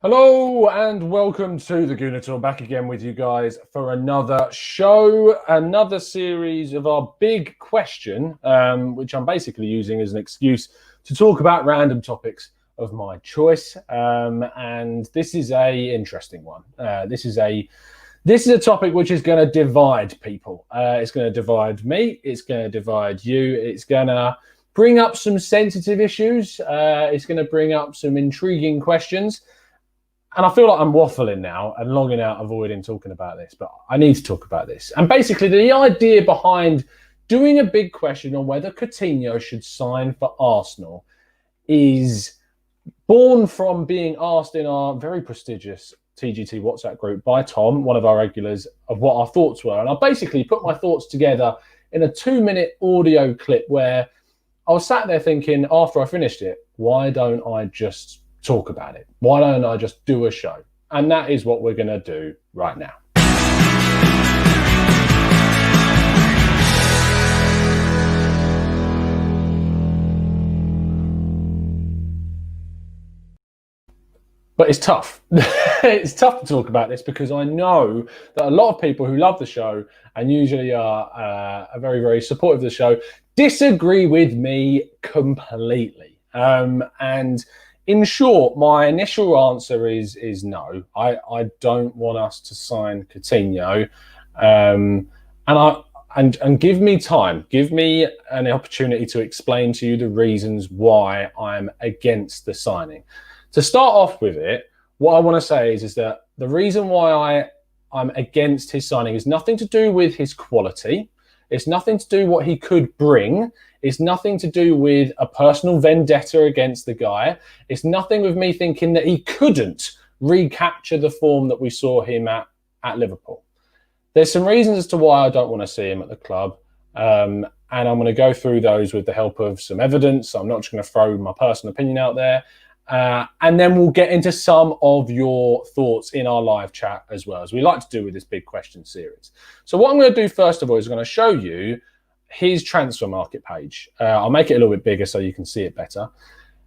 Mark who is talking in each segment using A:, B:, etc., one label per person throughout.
A: Hello and welcome to the Gooner Tour. Back again with you guys for another show, another series of our big question, which I'm basically using as an excuse to talk about random topics of my choice. And this is a interesting one. This is a topic which is going to divide people. It's going to divide me. It's going to divide you. It's going to bring up some sensitive issues. It's going to bring up some intriguing questions. And I feel like I'm waffling now and longing out avoiding talking about this, but I need to talk about this. And basically the idea behind doing a big question on whether Coutinho should sign for Arsenal is born from being asked in our very prestigious TGT WhatsApp group by Tom, one of our regulars, of what our thoughts were. And I basically put my thoughts together in a 2-minute audio clip where I was sat there thinking, after I finished it, why don't I just talk about it? Why don't I just do a show? And that is what we're going to do right now. But it's tough. It's tough to talk about this because I know that a lot of people who love the show and usually are very, very supportive of the show disagree with me completely. And in short, my initial answer is no. I don't want us to sign Coutinho, and give me time, give me an opportunity to explain to you the reasons why I'm against the signing. To start off with it, what I want to say is that the reason why I'm against his signing is nothing to do with his quality. It's nothing to do with what he could bring. It's nothing to do with a personal vendetta against the guy. It's nothing with me thinking that he couldn't recapture the form that we saw him at Liverpool. There's some reasons as to why I don't want to see him at the club. And I'm going to go through those with the help of some evidence. I'm not just going to throw my personal opinion out there. And then we'll get into some of your thoughts in our live chat as well, as we like to do with this big question series. So what I'm going to do first of all is I'm going to show you his transfer market page. I'll make it a little bit bigger so you can see it better.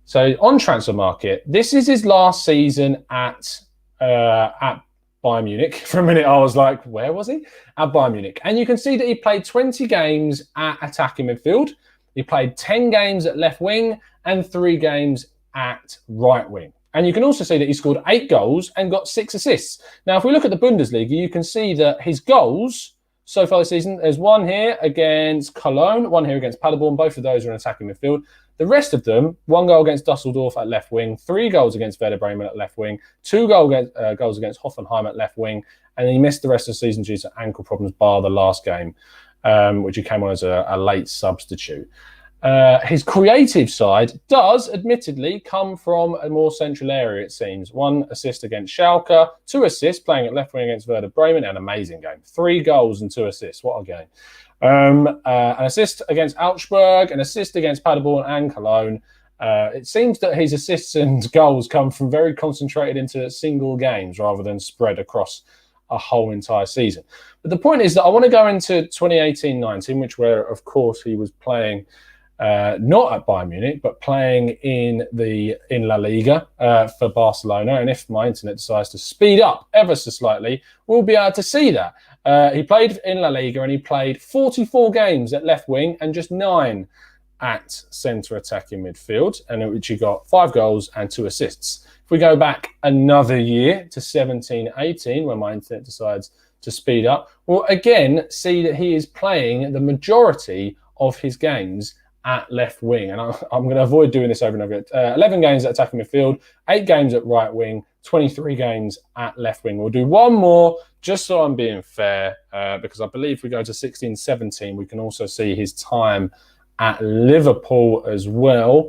A: So on transfer market, this is his last season at Bayern Munich. For a minute, I was like, where was he? At Bayern Munich. And you can see that he played 20 games at attacking midfield. He played 10 games at left wing and 3 games at right wing. And you can also see that he scored 8 goals and got 6 assists. Now, if we look at the Bundesliga, you can see that his goals so far this season, there's one here against Cologne, one here against Paderborn. Both of those are in attacking midfield. The rest of them, 1 goal against Dusseldorf at left wing, 3 goals against Werder Bremen at left wing, 2 goals against Hoffenheim at left wing, and he missed the rest of the season due to ankle problems, bar the last game, which he came on as a late substitute. His creative side does admittedly come from a more central area, it seems. 1 assist against Schalke, 2 assists playing at left wing against Werder Bremen, an amazing game. 3 goals and 2 assists, what a game. An assist against Augsburg, an assist against Paderborn and Cologne. It seems that his assists and goals come from very concentrated into single games rather than spread across a whole entire season. But the point is that I want to go into 2018-19, which where, of course, he was playing not at Bayern Munich, but playing in La Liga for Barcelona. And if my internet decides to speed up ever so slightly, we'll be able to see that. He played in La Liga and he played 44 games at left wing and just 9 at centre attacking midfield, and in which he got 5 goals and 2 assists. If we go back another year to 17-18, when my internet decides to speed up, we'll again see that he is playing the majority of his games at left wing. And I'm going to avoid doing this over and over. 11 games at attacking midfield, 8 games at right wing, 23 games at left wing. We'll do one more just so I'm being fair, because I believe if we go to 16-17, we can also see his time at Liverpool as well,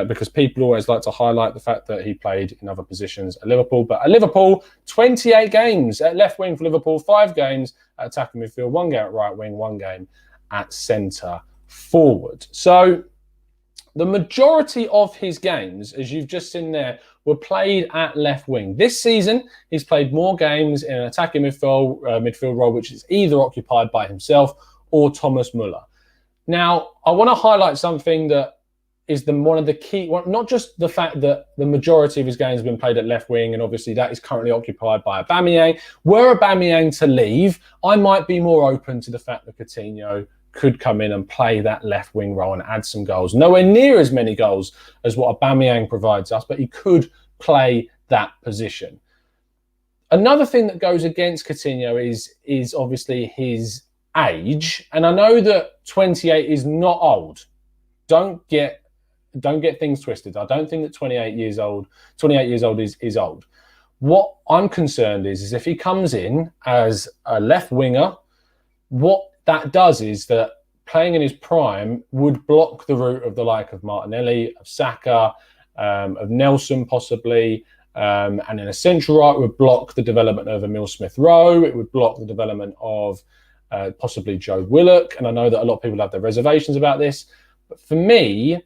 A: because people always like to highlight the fact that he played in other positions at Liverpool. But at Liverpool, 28 games at left wing for Liverpool, 5 games at attacking midfield, 1 game at right wing, 1 game at centre forward. So the majority of his games, as you've just seen there, were played at left wing. This season, he's played more games in an attacking midfield role, which is either occupied by himself or Thomas Müller. Now, I want to highlight something that is one of the key, not just the fact that the majority of his games have been played at left wing, and obviously that is currently occupied by Aubameyang. Were Aubameyang to leave, I might be more open to the fact that Coutinho could come in and play that left wing role and add some goals. Nowhere near as many goals as what Aubameyang provides us, but he could play that position. Another thing that goes against Coutinho is obviously his age, and I know that 28 is not old. Don't get things twisted. I don't think that 28 years old is old. What I'm concerned is if he comes in as a left winger, what that does is that playing in his prime would block the route of the like of Martinelli, of Saka, of Nelson possibly, and in a central right would block the development of Emile Smith-Rowe. It would block the development of possibly Joe Willock. And I know that a lot of people have their reservations about this. But for me,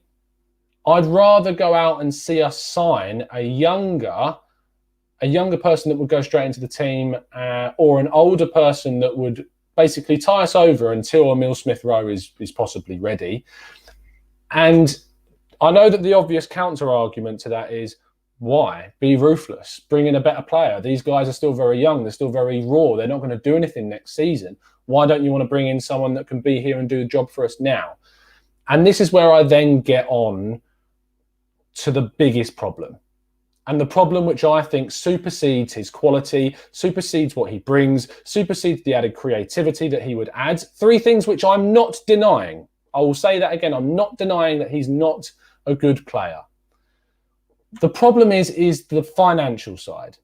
A: I'd rather go out and see us sign a younger person that would go straight into the team, or an older person that would basically tie us over until Emile Smith-Rowe is possibly ready. And I know that the obvious counter argument to that is, why? Be ruthless. Bring in a better player. These guys are still very young. They're still very raw. They're not going to do anything next season. Why don't you want to bring in someone that can be here and do the job for us now? And this is where I then get on to the biggest problem. And the problem which I think supersedes his quality, supersedes what he brings, supersedes the added creativity that he would add. Three things which I'm not denying. I will say that again. I'm not denying that he's not a good player. The problem is the financial side.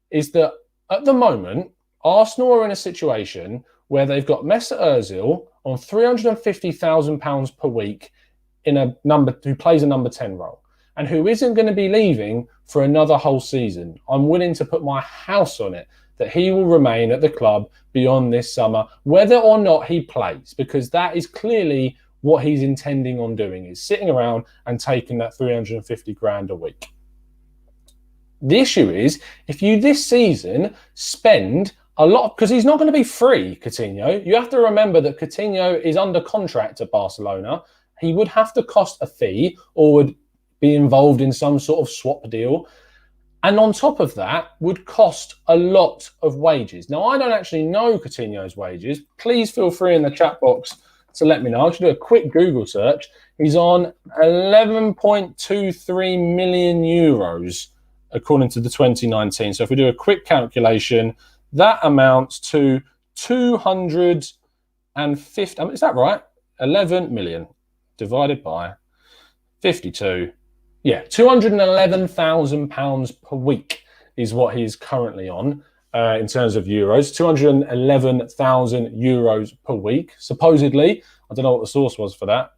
A: Is that at the moment, Arsenal are in a situation where they've got Mesut Ozil on £350,000 per week who plays a number 10 role, and who isn't going to be leaving for another whole season. I'm willing to put my house on it that he will remain at the club beyond this summer, whether or not he plays, because that is clearly what he's intending on doing, is sitting around and taking that 350 grand a week. The issue is, if you this season spend a lot, because he's not going to be free, Coutinho. You have to remember that Coutinho is under contract at Barcelona. He would have to cost a fee or would be involved in some sort of swap deal. And on top of that, would cost a lot of wages. Now, I don't actually know Coutinho's wages. Please feel free in the chat box to let me know. I should do a quick Google search. He's on 11.23 million euros, according to the 2019. So if we do a quick calculation, that amounts to 250, is that right? 11 million divided by 52. Yeah, £211,000 per week is what he's currently on in terms of euros. 211,000 euros per week, supposedly. I don't know what the source was for that.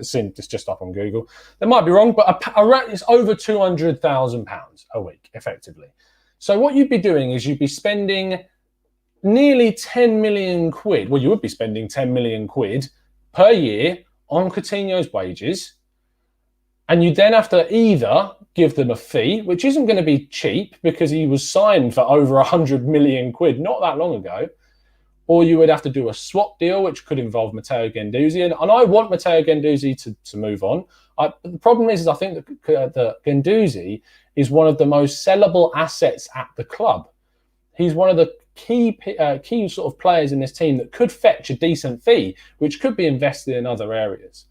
A: It's just up on Google. They might be wrong, but it's over £200,000 a week, effectively. So what you'd be doing is you'd be spending nearly 10 million quid. Well, you would be spending 10 million quid per year on Coutinho's wages. And you then have to either give them a fee, which isn't going to be cheap because he was signed for over 100 million quid not that long ago, or you would have to do a swap deal, which could involve Matteo Guendouzi. And I want Matteo Guendouzi to move on. The problem is I think that Guendouzi is one of the most sellable assets at the club. He's one of the key sort of players in this team that could fetch a decent fee, which could be invested in other areas.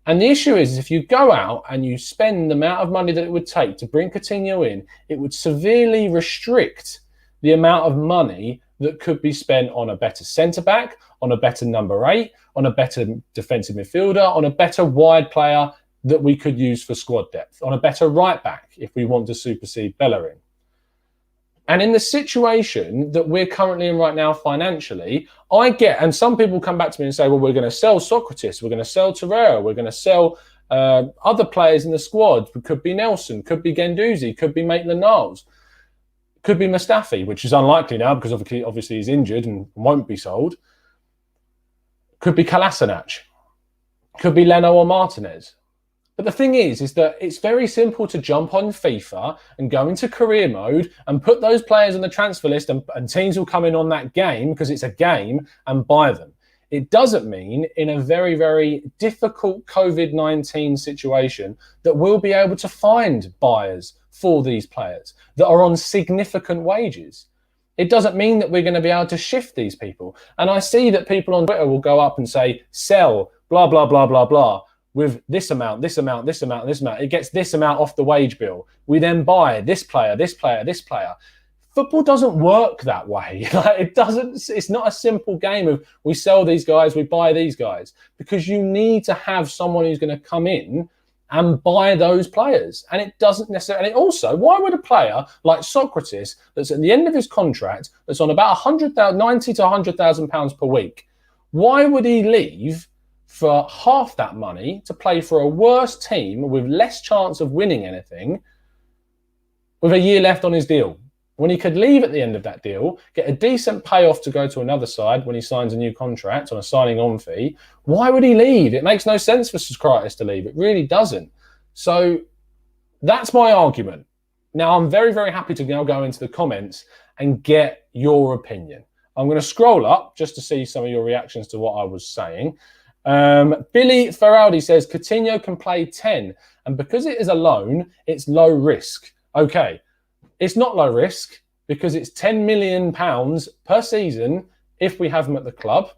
A: And the issue is if you go out and you spend the amount of money that it would take to bring Coutinho in, it would severely restrict the amount of money that could be spent on a better centre-back, on a better number 8, on a better defensive midfielder, on a better wide player that we could use for squad depth, on a better right-back if we want to supersede Bellerin. And in the situation that we're currently in right now financially, and some people come back to me and say, well, we're going to sell Socrates, we're going to sell Torreira, we're going to sell other players in the squad. It could be Nelson, could be Guendouzi, could be Maitland-Niles, could be Mustafi, which is unlikely now because obviously he's injured and won't be sold. Could be Kolasinac, could be Leno or Martinez. But the thing is that it's very simple to jump on FIFA and go into career mode and put those players on the transfer list and teams will come in on that game because it's a game and buy them. It doesn't mean in a very, very difficult COVID-19 situation that we'll be able to find buyers for these players that are on significant wages. It doesn't mean that we're going to be able to shift these people. And I see that people on Twitter will go up and say, sell, blah, blah, blah, blah, blah, with this amount, this amount, this amount, this amount. It gets this amount off the wage bill. We then buy this player, this player, this player. Football doesn't work that way. It's not a simple game of we sell these guys, we buy these guys, because you need to have someone who's going to come in and buy those players. And it doesn't necessarily, and also, why would a player like Socrates, that's at the end of his contract, that's on about 90 to £100,000 per week, why would he leave for half that money to play for a worse team with less chance of winning anything with a year left on his deal? When he could leave at the end of that deal, get a decent payoff to go to another side when he signs a new contract on a signing on fee, why would he leave? It makes no sense for Socrates to leave. It really doesn't. So that's my argument. Now, I'm very, very happy to now go into the comments and get your opinion. I'm going to scroll up just to see some of your reactions to what I was saying. Billy Ferraldi says, Coutinho can play 10, and because it is a loan, it's low risk. Okay. It's not low risk because it's £10 million per season if we have him at the club.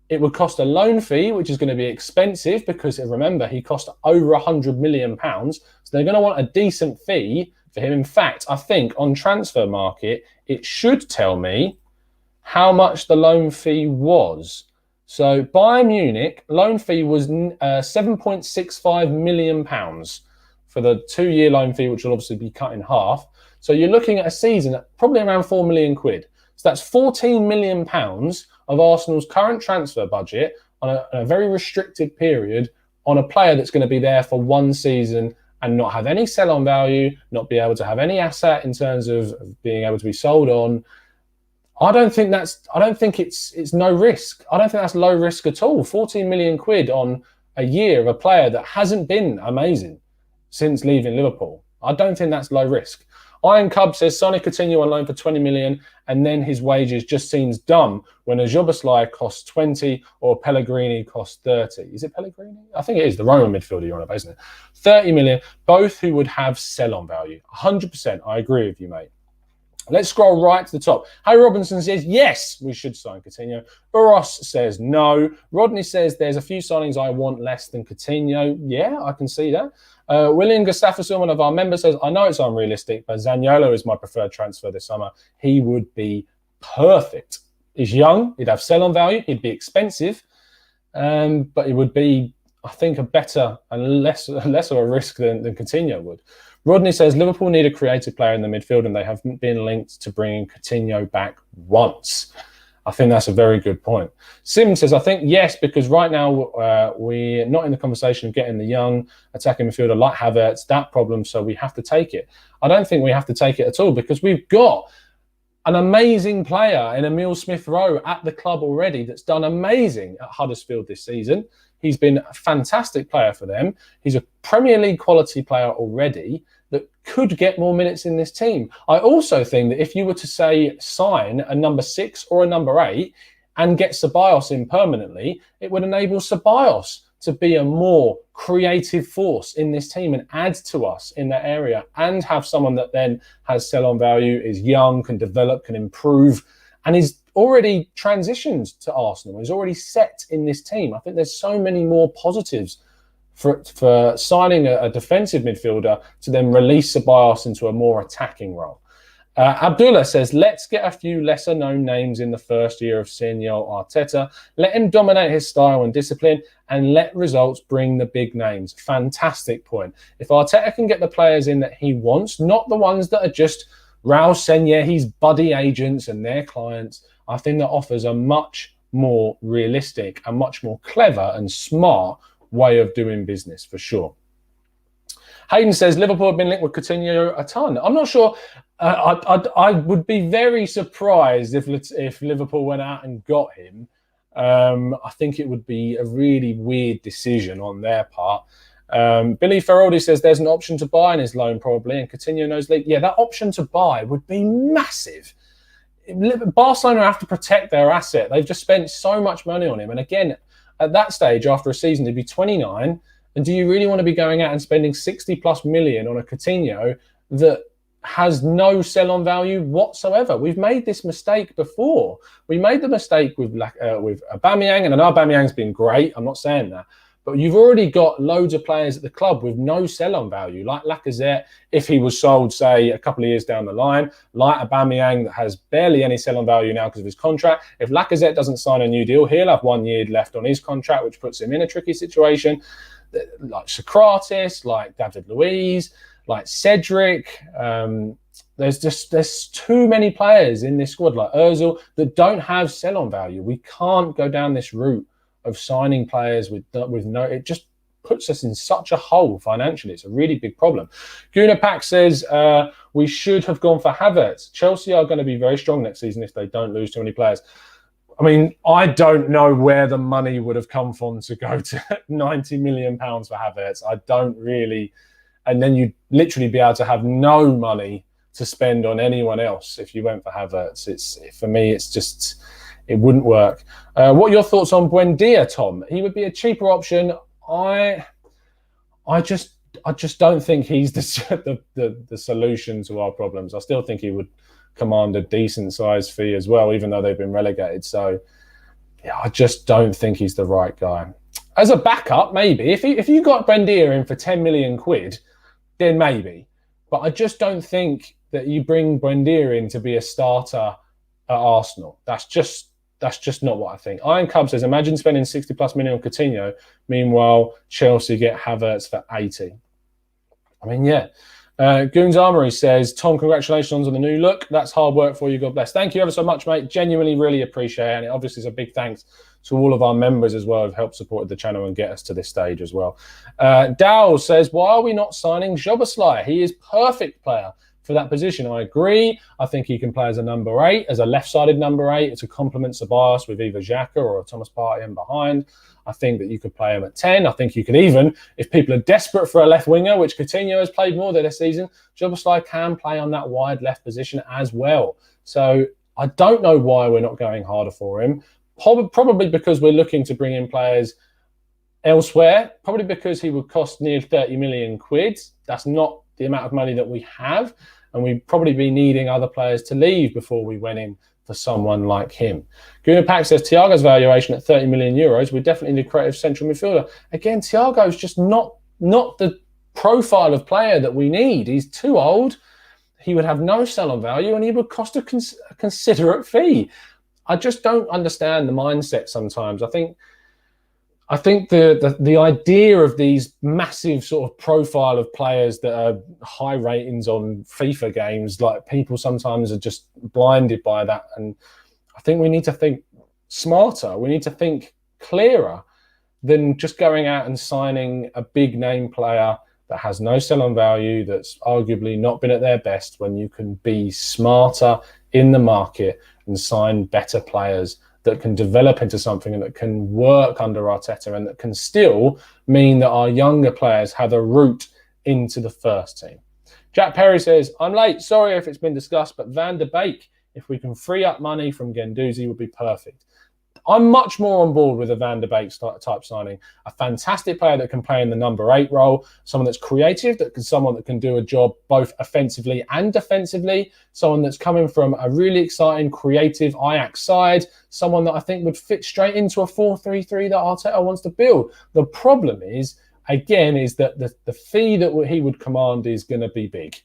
A: It would cost a loan fee, which is going to be expensive because, remember, he cost over £100 million. So they're going to want a decent fee for him. In fact, I think on Transfer Market, it should tell me how much the loan fee was. So Bayern Munich, loan fee was £7.65 million for the 2-year loan fee, which will obviously be cut in half. So you're looking at a season at probably around £4 million. So that's £14 million of Arsenal's current transfer budget on a very restricted period on a player that's going to be there for one season and not have any sell-on value, not be able to have any asset in terms of being able to be sold on. I don't think it's no risk. I don't think that's low risk at all. £14 million on a year of a player that hasn't been amazing since leaving Liverpool. I don't think that's low risk. Iron Cub says Sonny Coutinho on loan for 20 million and then his wages just seems dumb when a Szoboszlai costs 20 or Pellegrini costs 30. Is it Pellegrini? I think it is the Roman midfielder you're on about, isn't it? 30 million, both who would have sell-on value. 100%, I agree with you, mate. Let's scroll right to the top. Harry Robinson says, yes, we should sign Coutinho. Uros says no. Rodney says there's a few signings I want less than Coutinho. Yeah, I can see that. Willian Gustafsson, one of our members, says, I know it's unrealistic, but Zaniolo is my preferred transfer this summer. He would be perfect. He's young. He'd have sell-on value. He'd be expensive. But it would be, I think, a better and less of a risk than Coutinho would. Rodney says, Liverpool need a creative player in the midfield and they haven't been linked to bringing Coutinho back once. I think that's a very good point. Sim says, I think yes, because right now we're not in the conversation of getting the young attacking midfielder like Havertz, that problem, so we have to take it. I don't think we have to take it at all because we've got an amazing player in Emile Smith-Rowe at the club already that's done amazing at Huddersfield this season. He's been a fantastic player for them. He's a Premier League quality player already that could get more minutes in this team. I also think that if you were to, say, sign a number 6 or a number 8 and get Ceballos in permanently, it would enable Ceballos to be a more creative force in this team and add to us in that area and have someone that then has sell-on value, is young, can develop, can improve, and is already transitioned to Arsenal. He's already set in this team. I think there's so many more positives for signing a defensive midfielder to then release Ceballos into a more attacking role. Abdullah says, let's get a few lesser-known names in the first year of Senor Arteta. Let him dominate his style and discipline and let results bring the big names. Fantastic point. If Arteta can get the players in that he wants, not the ones that are just Raul Senyehi's buddy agents and their clients, I think that offers a much more realistic and much more clever and smart way of doing business for sure. Hayden says Liverpool have been linked with Coutinho a ton. I'm not sure. I would be very surprised if Liverpool went out and got him. I think it would be a really weird decision on their part. Billy Ferraldi says there's an option to buy in his loan probably, and Coutinho knows league. Yeah, that option to buy would be massive. Barcelona have to protect their asset. They've just spent so much money on him. And again, at that stage, after a season, he'd be 29. And do you really want to be going out and spending 60 plus million on a Coutinho that has no sell-on value whatsoever? We've made this mistake before. We made the mistake with Aubameyang, and I know Aubameyang's been great. I'm not saying that. But you've already got loads of players at the club with no sell-on value, like Lacazette, if he was sold, say, a couple of years down the line, like Aubameyang, that has barely any sell-on value now because of his contract. If Lacazette doesn't sign a new deal, he'll have 1 year left on his contract, which puts him in a tricky situation. Like Socrates, like David Luiz, like Cedric. There's too many players in this squad, like Ozil, that don't have sell-on value. We can't go down this route of signing players with no, it just puts us in such a hole financially. It's a really big problem. Gunapak says we should have gone for Havertz. Chelsea are going to be very strong next season if they don't lose too many players. I mean, I don't know where the money would have come from to go to £90 million for Havertz. I don't really. And then you'd literally be able to have no money to spend on anyone else if you went for Havertz. For me, it's just, it wouldn't work. What are your thoughts on Buendia, Tom? He would be a cheaper option. I just don't think he's the solution to our problems. I still think he would command a decent sized fee as well, even though they've been relegated. So yeah, I just don't think he's the right guy. As a backup, maybe. If you got Buendia in for 10 million quid, then maybe. But I just don't think that you bring Buendia in to be a starter at Arsenal. That's just not what I think. Iron Cub says, imagine spending 60 plus million on Coutinho. Meanwhile, Chelsea get Havertz for 80. I mean, yeah. Goons Armory says, Tom, congratulations on the new look. That's hard work for you. God bless. Thank you ever so much, mate. Genuinely really appreciate it. And it obviously is a big thanks to all of our members as well who've helped support the channel and get us to this stage as well. Dow says, why are we not signing Szoboszlai? He is perfect player for that position. I agree. I think he can play as a number 8, as a left-sided number 8. To complement Ceballos with either Xhaka or Thomas Partey in behind. I think that you could play him at 10. I think you can even, if people are desperate for a left winger, which Coutinho has played more this season, Szoboszlai can play on that wide left position as well. So I don't know why we're not going harder for him. Probably because we're looking to bring in players elsewhere. Probably because he would cost near 30 million quid. That's not the amount of money that we have. And we'd probably be needing other players to leave before we went in for someone like him. Gunapak says Thiago's valuation at 30 million euros. We definitely need a creative central midfielder. Again, Thiago's just not the profile of player that we need. He's too old. He would have no sell-on value and he would cost a considerate fee. I just don't understand the mindset sometimes. I think the idea of these massive sort of profile of players that are high ratings on FIFA games, like people sometimes are just blinded by that. And I think we need to think smarter. We need to think clearer than just going out and signing a big name player that has no sell-on value, that's arguably not been at their best, when you can be smarter in the market and sign better players that can develop into something and that can work under Arteta and that can still mean that our younger players have a route into the first team. Jack Perry says, I'm late. Sorry if it's been discussed, but Van der Beek, if we can free up money from Guendouzi, would be perfect. I'm much more on board with a Van der Beek type signing. A fantastic player that can play in the number 8 role, someone that's creative, someone that can do a job both offensively and defensively, someone that's coming from a really exciting, creative Ajax side, someone that I think would fit straight into a 4-3-3 that Arteta wants to build. The problem is, again, is that the fee that he would command is going to be big.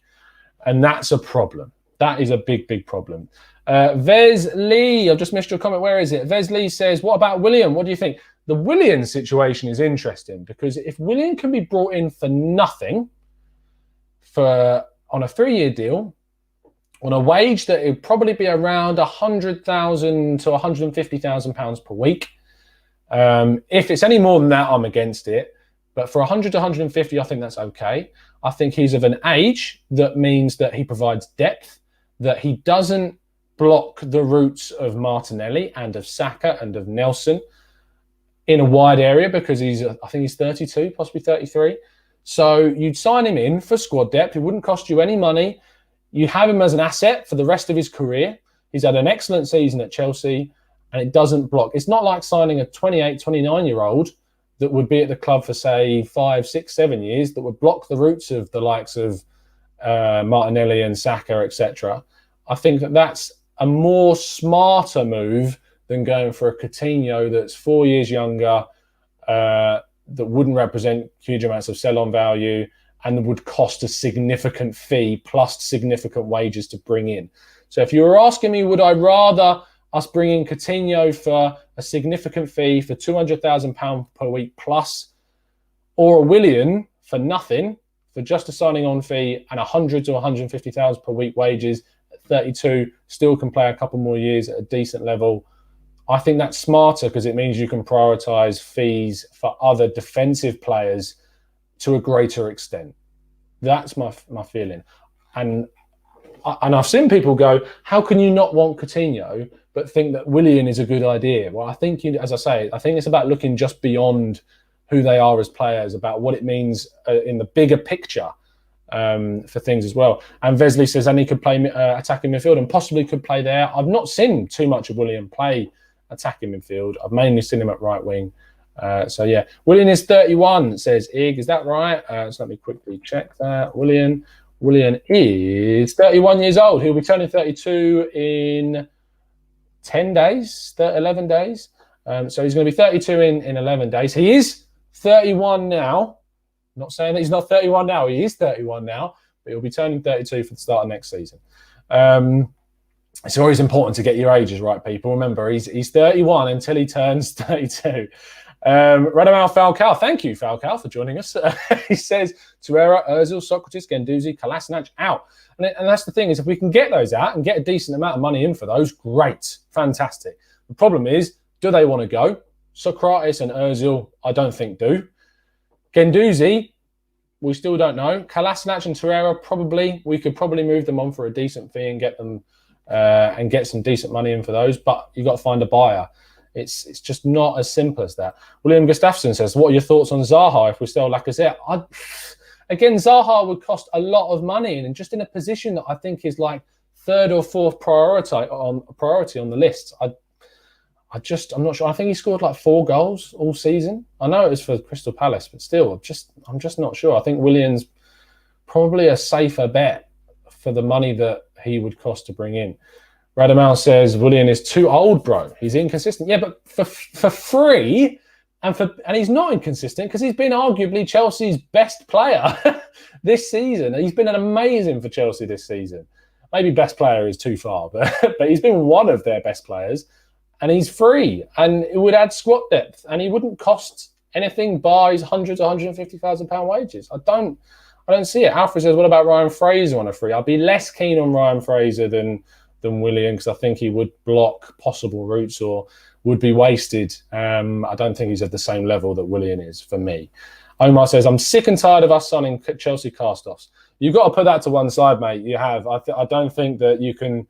A: And that's a problem. That is a big, big problem. Vez Lee, I've just missed your comment. Where is it? Vez Lee says, what about Willian? What do you think? The Willian situation is interesting because if Willian can be brought in for nothing on a 3-year deal, on a wage that would probably be around £100,000 to £150,000 per week. If it's any more than that, I'm against it. But for 100 to 150, I think that's okay. I think he's of an age that means that he provides depth, that he doesn't block the routes of Martinelli and of Saka and of Nelson in a wide area because I think he's 32, possibly 33. So you'd sign him in for squad depth. It wouldn't cost you any money. You have him as an asset for the rest of his career. He's had an excellent season at Chelsea, and it doesn't block. It's not like signing a 28, 29-year-old that would be at the club for, say, 5, 6, 7 years, that would block the routes of the likes of Martinelli and Saka, etc. I think that that's a more smarter move than going for a Coutinho that's 4 years younger, that wouldn't represent huge amounts of sell-on value and would cost a significant fee plus significant wages to bring in. So if you were asking me, would I rather us bring in Coutinho for a significant fee for £200,000 per week plus, or a Willian for nothing, for just a signing on fee and 100 to 150,000 per week wages at 32, still can play a couple more years at a decent level? I think that's smarter because it means you can prioritise fees for other defensive players to a greater extent. That's my feeling. And I've seen people go, how can you not want Coutinho but think that Willian is a good idea? Well, I think, as I say, I think it's about looking just beyond who they are as players, about what it means in the bigger picture for things as well. And Vesley says, and he could play attacking midfield and possibly could play there. I've not seen too much of Willian play attacking midfield. I've mainly seen him at right wing. So yeah, Willian is 31, says Ig. Is that right? So let me quickly check that. Willian is 31 years old. He'll be turning 32 in 10 days, 11 days. So he's going to be 32 in 11 days. He is 31 now. I'm not saying that he's not 31 now. He is 31 now, but he'll be turning 32 for the start of next season. It's always important to get your ages right, people. Remember, he's 31 until he turns 32. Radamel Falcao, thank you, Falcao, for joining us. He says, Torreira, Ozil, Socrates, Guendouzi, Kolasinac out. And that's the thing, is if we can get those out and get a decent amount of money in for those, great, fantastic. The problem is, do they want to go? Socrates and Ozil, I don't think do. Guendouzi, we still don't know. Kolasinac and Torreira, probably. We could probably move them on for a decent fee and get them and get some decent money in for those, but you've got to find a buyer. It's just not as simple as that. William Gustafsson says, what are your thoughts on Zaha if we sell Lacazette? Again, Zaha would cost a lot of money, and just in a position that I think is like third or fourth priority on the list. I'm not sure. I think he scored like 4 goals all season. I know it was for Crystal Palace, but still, I'm just not sure. I think Willian's probably a safer bet for the money that he would cost to bring in. Radamel says, Willian is too old, bro. He's inconsistent. Yeah, but for free, and he's not inconsistent because he's been arguably Chelsea's best player this season. He's been amazing for Chelsea this season. Maybe best player is too far, but he's been one of their best players, and he's free, and it would add squad depth, and he wouldn't cost anything by his £100,000 to £150,000 wages. I don't see it. Alfred says, what about Ryan Fraser on a free? I'd be less keen on Ryan Fraser than Willian, because I think he would block possible routes or would be wasted. I don't think he's at the same level that Willian is for me. Omar says, I'm sick and tired of us signing Chelsea cast-offs. You've got to put that to one side, mate. You have. I don't think that you can,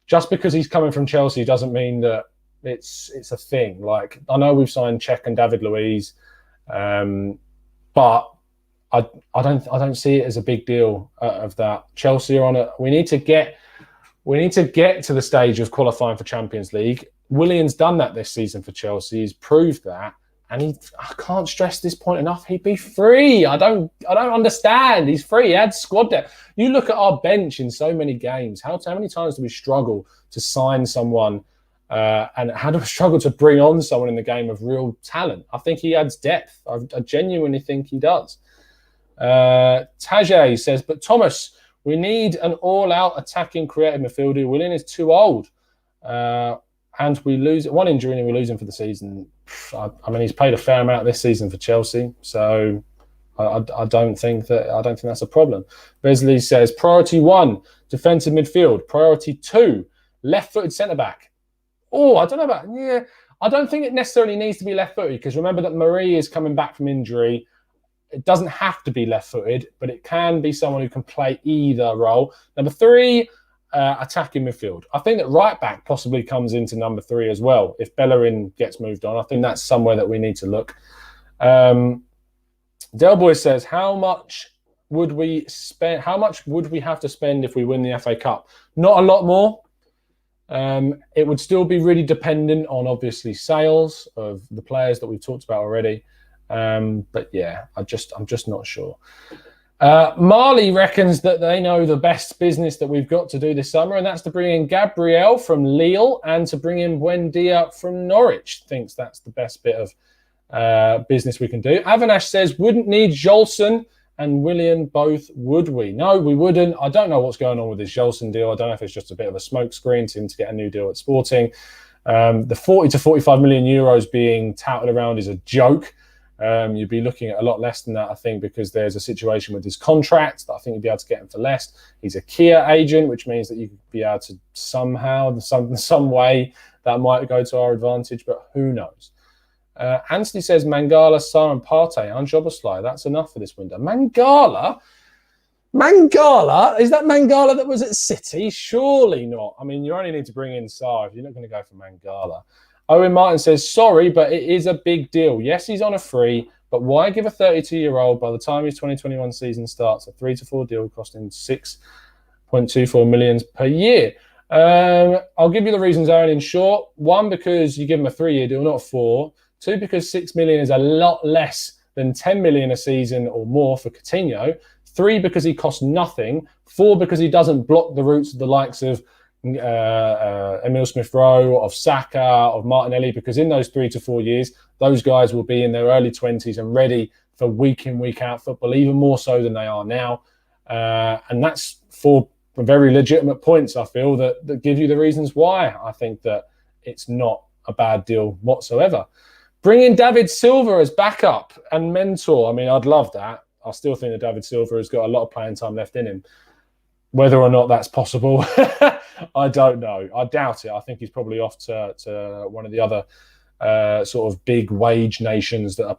A: just because he's coming from Chelsea doesn't mean that it's a thing. Like, I know we've signed Cech and David Luiz, but I don't see it as a big deal of that. Chelsea are on it. We need to get to the stage of qualifying for Champions League. Willian's done that this season for Chelsea. He's proved that. And I can't stress this point enough. He'd be free. I don't understand. He's free. He had squad depth. You look at our bench in so many games. How many times do we struggle to sign someone and how do we struggle to bring on someone in the game of real talent? I think he adds depth. I genuinely think he does. Tajay says, but Thomas, we need an all-out attacking creative midfielder. Willian is too old. And we lose one injury and we lose him for the season. I mean, he's played a fair amount this season for Chelsea, so I don't think that's a problem. Besley says, priority 1, defensive midfield. Priority 2, left-footed centre-back. Oh, I don't know about, yeah. I don't think it necessarily needs to be left-footed, because remember that Marie is coming back from injury. It doesn't have to be left-footed, but it can be someone who can play either role. Number 3, attacking midfield. I think that right back possibly comes into number 3 as well. If Bellerin gets moved on, I think that's somewhere that we need to look. Delboy says, how much would we spend? How much would we have to spend if we win the FA Cup? Not a lot more. It would still be really dependent on, obviously, sales of the players that we've talked about already. But yeah, I'm just not sure. Marley reckons that they know the best business that we've got to do this summer, and that's to bring in Gabriel from Lille and to bring in Buendia from Norwich. Thinks that's the best bit of business we can do. Avanash says, wouldn't need Jolson and Willian both, would we? No, we wouldn't. I don't know what's going on with this Jolson deal. I don't know if it's just a bit of a smokescreen to him to get a new deal at Sporting. The 40 to 45 million euros being touted around is a joke. You'd be looking at a lot less than that, I think, because there's a situation with his contract that I think you'd be able to get him for less. He's a Kia agent, which means that you could be able to somehow, some way, that might go to our advantage, but who knows? Anthony says Mangala, Sarr and Partey and Joboslai. That's enough for this window. Mangala? Is that Mangala that was at City? Surely not. I mean, you only need to bring in Sarr if you're not going to go for Mangala. Owen Martin says, sorry, but it is a big deal. Yes, he's on a free, but why give a 32-year-old by the time his 2021 season starts a 3 to 4 deal costing 6.24 million per year? I'll give you the reasons, Aaron, in short. 1, because you give him a 3-year deal, not 4. 2, because 6 million is a lot less than 10 million a season or more for Coutinho. 3, because he costs nothing. 4, because he doesn't block the routes of the likes of Emile Smith-Rowe, of Saka, of Martinelli, because in those 3 to 4 years, those guys will be in their early 20s and ready for week in, week out football, even more so than they are now. And that's for very legitimate points, I feel, that give you the reasons why I think that it's not a bad deal whatsoever. Bring in David Silva as backup and mentor. I mean, I'd love that. I still think that David Silva has got a lot of playing time left in him. Whether or not that's possible, I don't know. I doubt it. I think he's probably off to one of the other sort of big wage nations that are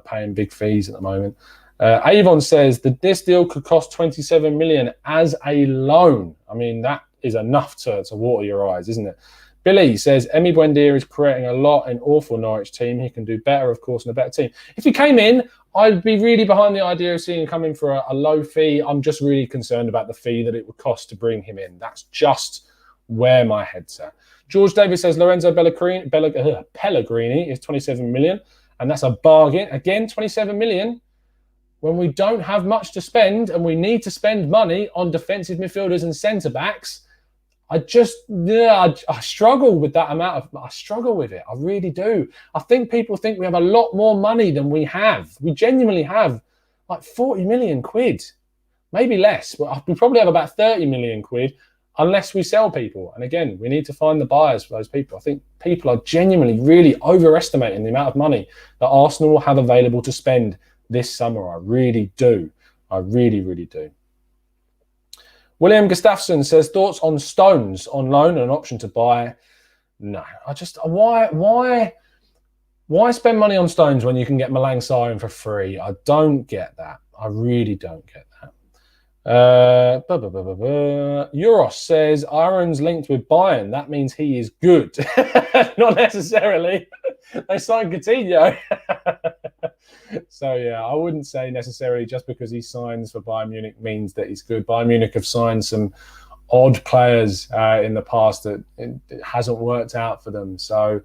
A: paying big fees at the moment. Avon says that this deal could cost 27 million as a loan. I mean, that is enough to water your eyes, isn't it? Billy says, Emi Buendia is creating a lot in awful Norwich team. He can do better, of course, in a better team. If he came in, I'd be really behind the idea of seeing him come in for a low fee. I'm just really concerned about the fee that it would cost to bring him in. That's just where my head's at. George Davis says Lorenzo Pellegrini is 27 million, and that's a bargain. Again, 27 million when we don't have much to spend and we need to spend money on defensive midfielders and centre-backs. I struggle with that amount I struggle with it. I really do. I think people think we have a lot more money than we have. We genuinely have like 40 million quid, maybe less, but we probably have about 30 million quid unless we sell people. And again, we need to find the buyers for those people. I think people are genuinely really overestimating the amount of money that Arsenal will have available to spend this summer. I really do. I really, really do. William Gustafsson says, thoughts on Stones on loan and an option to buy? No, why spend money on Stones when you can get Malang Sarr in for free? I don't get that. I really don't get that. Euros says, Aaron's linked with Bayern. That means he is good. Not necessarily. They signed Coutinho. So, yeah, I wouldn't say necessarily just because he signs for Bayern Munich means that he's good. Bayern Munich have signed some odd players in the past that it hasn't worked out for them. So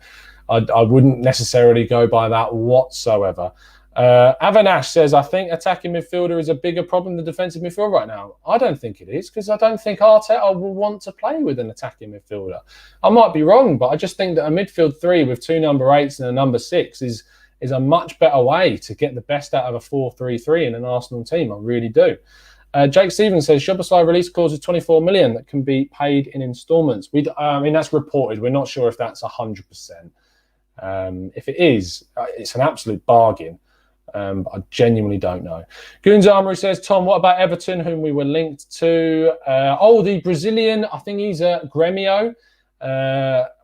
A: I wouldn't necessarily go by that whatsoever. Avanash says, I think attacking midfielder is a bigger problem than defensive midfield right now. I don't think it is, because I don't think Arteta will want to play with an attacking midfielder. I might be wrong, but I just think that a midfield 3 with 2 number 8s and a number 6 is a much better way to get the best out of a 4-3-3 in an Arsenal team. I really do. Jake Stevens says, Szoboszlai release clause is 24 million that can be paid in instalments. I mean, that's reported. We're not sure if that's 100%. If it is, it's an absolute bargain. I genuinely don't know. Goons Armory says, Tom, what about Everton, whom we were linked to? The Brazilian, I think he's Grêmio.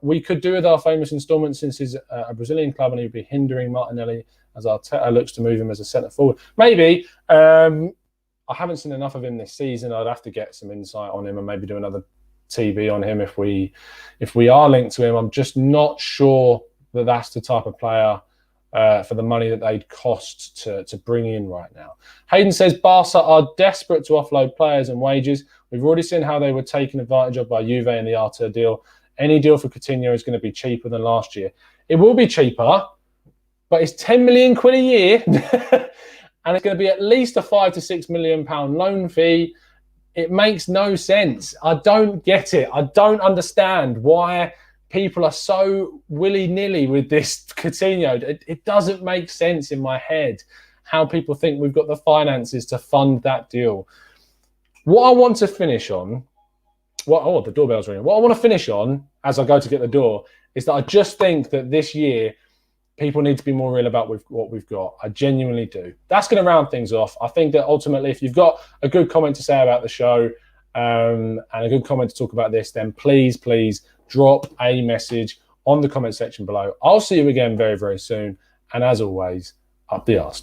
A: We could do with our famous instalment since he's a Brazilian club and he'd be hindering Martinelli as Arteta looks to move him as a centre forward. Maybe. I haven't seen enough of him this season. I'd have to get some insight on him and maybe do another TV on him if we are linked to him. I'm just not sure that that's the type of player for the money that they'd cost to bring in right now. Hayden says Barca are desperate to offload players and wages. We've already seen how they were taken advantage of by Juve in the Arter deal. any deal for Coutinho is going to be cheaper than last year. It will be cheaper, but it's 10 million quid a year. And it's going to be at least a £5 to £6 million loan fee. It makes no sense. I don't get it. I don't understand why people are so willy-nilly with this Coutinho. It doesn't make sense in my head how people think we've got the finances to fund that deal. What I want to finish on, the doorbell's ringing. What I want to finish on as I go to get the door is that I just think that this year people need to be more real about what we've got. I genuinely do. That's going to round things off. I think that ultimately, if you've got a good comment to say about the show and a good comment to talk about this, then please drop a message on the comment section below. I'll see you again very, very soon. And as always, up the arse.